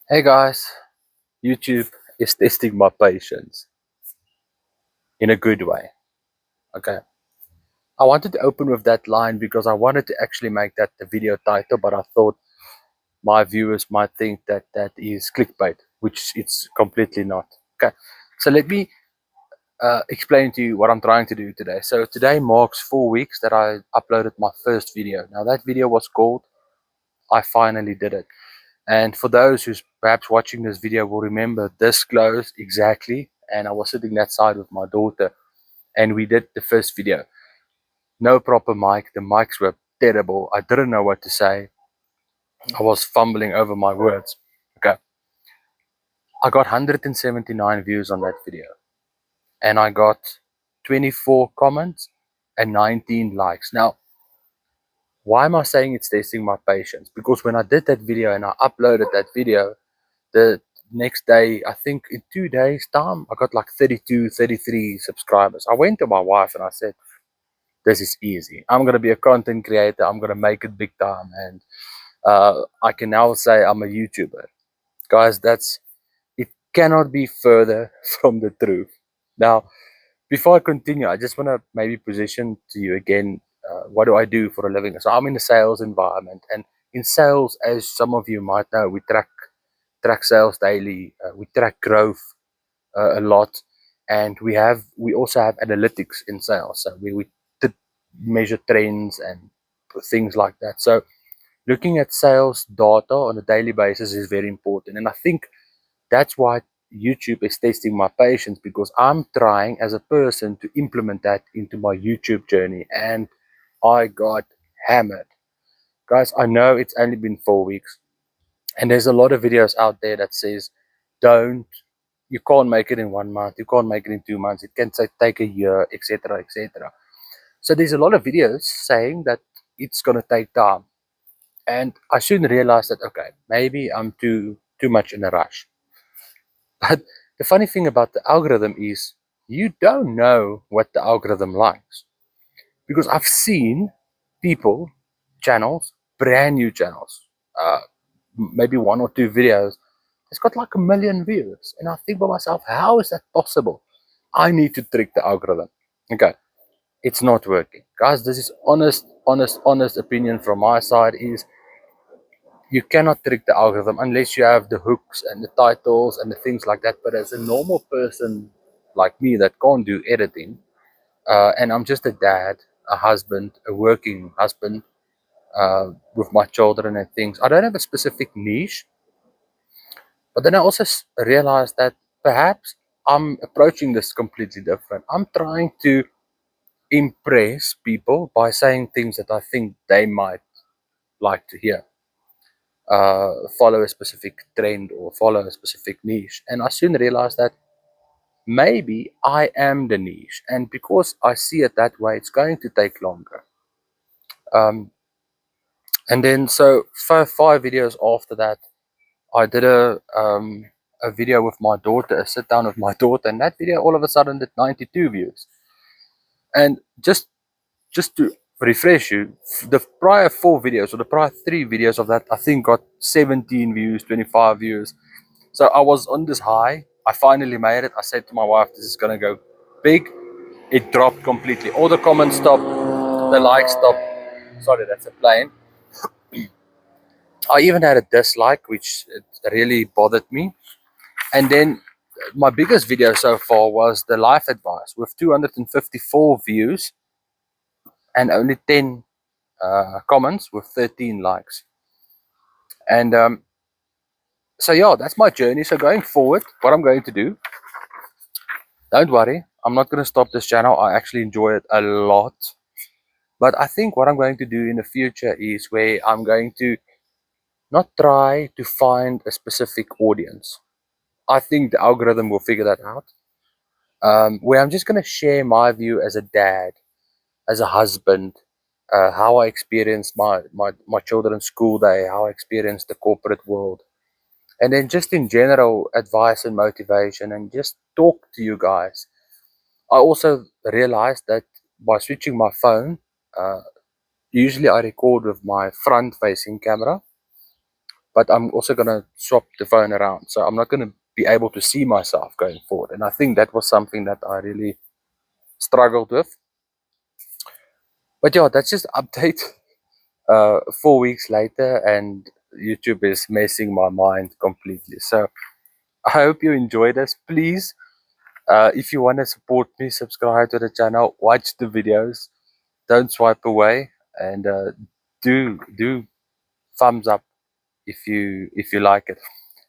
Hey guys, YouTube is testing my patience in a good way. Okay. I wanted to open with that line because I wanted to actually make that the video title, but I thought my viewers might think that that is clickbait, which it's completely not. Okay. So let me explain to you what I'm trying to do today. So today marks 4 weeks that I uploaded my first video. Now that video was called I Finally Did It. And for those who's perhaps watching this video will remember this close exactly. And I was sitting that side with my daughter and we did the first video. No proper mic. The mics were terrible. I didn't know what to say. I was fumbling over my words. Okay. I got 179 views on that video. And I got 24 comments and 19 likes. Now, why am I saying it's testing my patience? Because when I did that video and I uploaded that video, the next day, I think in 2 days time, I got like 32, 33 subscribers. I went to my wife and I said, this is easy. I'm going to be a content creator. I'm going to make it big time. And I can now say I'm a YouTuber. Guys, it cannot be further from the truth. Now, before I continue, I just want to maybe position to you again, what do I do for a living? So I'm in the sales environment, and in sales, as some of you might know, we track sales daily. We track growth a lot, and we also have analytics in sales. So we measure trends and things like that. So looking at sales data on a daily basis is very important, and I think that's why YouTube is testing my patience, because I'm trying as a person to implement that into my YouTube journey, and I got hammered. Guys, I know it's only been 4 weeks, and there's a lot of videos out there that says, don't, you can't make it in 1 month, you can't make it in 2 months, it can take a year, etc., etc. So there's a lot of videos saying that it's gonna take time, and I soon realized that okay, maybe I'm too much in a rush. But the funny thing about the algorithm is you don't know what the algorithm likes, because I've seen people, channels, brand new channels, maybe one or two videos, it's got like 1 million views, and I think by myself, how is that possible? I need to trick the algorithm. Okay, it's not working, guys. This is honest opinion from my side. Is you cannot trick the algorithm unless you have the hooks and the titles and the things like that. But as a normal person like me that can't do editing, and I'm just a dad, a husband, a working husband, with my children and things, I don't have a specific niche. But then I also realized that perhaps I'm approaching this completely different. I'm trying to impress people by saying things that I think they might like to hear. Follow a specific trend or follow a specific niche. And I soon realized that maybe I am the niche. And because I see it that way, it's going to take longer. Um, and then, so 5 videos after that, I did a video with my daughter, a sit down with my daughter. And that video all of a sudden did 92 views. And just to refresh you, the prior 4 videos or the prior 3 videos of that, I think got 17 views, 25 views. So I was on this high. I finally made it. I said to my wife, this is gonna go big. It dropped completely. All the comments stopped, the likes stopped. Sorry, that's a plane. I even had a dislike, which it really bothered me. And then my biggest video so far was the life advice with 254 views and only 10 comments with 13 likes. And so yeah, that's my journey. So going forward, what I'm going to do, don't worry, I'm not going to stop this channel. I actually enjoy it a lot. But I think what I'm going to do in the future is where I'm going to not try to find a specific audience. I think the algorithm will figure that out. Where I'm just going to share my view as a dad, as a husband, how I experienced my children's school day, how I experienced the corporate world. And then just in general, advice and motivation, and just talk to you guys. I also realized that by switching my phone, uh, usually I record with my front facing camera, but I'm also gonna swap the phone around, so I'm not gonna be able to see myself going forward. And I think that was something that I really struggled with. But yeah, that's just update. 4 weeks later, and YouTube is messing my mind completely. So I hope you enjoy this. Please, if you want to support me, subscribe to the channel, watch the videos, don't swipe away, and do thumbs up if you like it.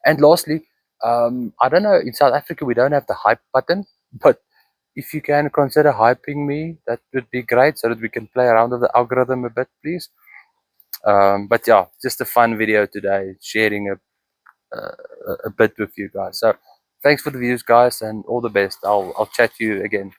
And lastly, I don't know, in South Africa we don't have the hype button, but if you can consider hyping me, that would be great, so that we can play around with the algorithm a bit, please. But yeah, just a fun video today, sharing a bit with you guys. So thanks for the views, guys, and all the best. I'll chat to you again.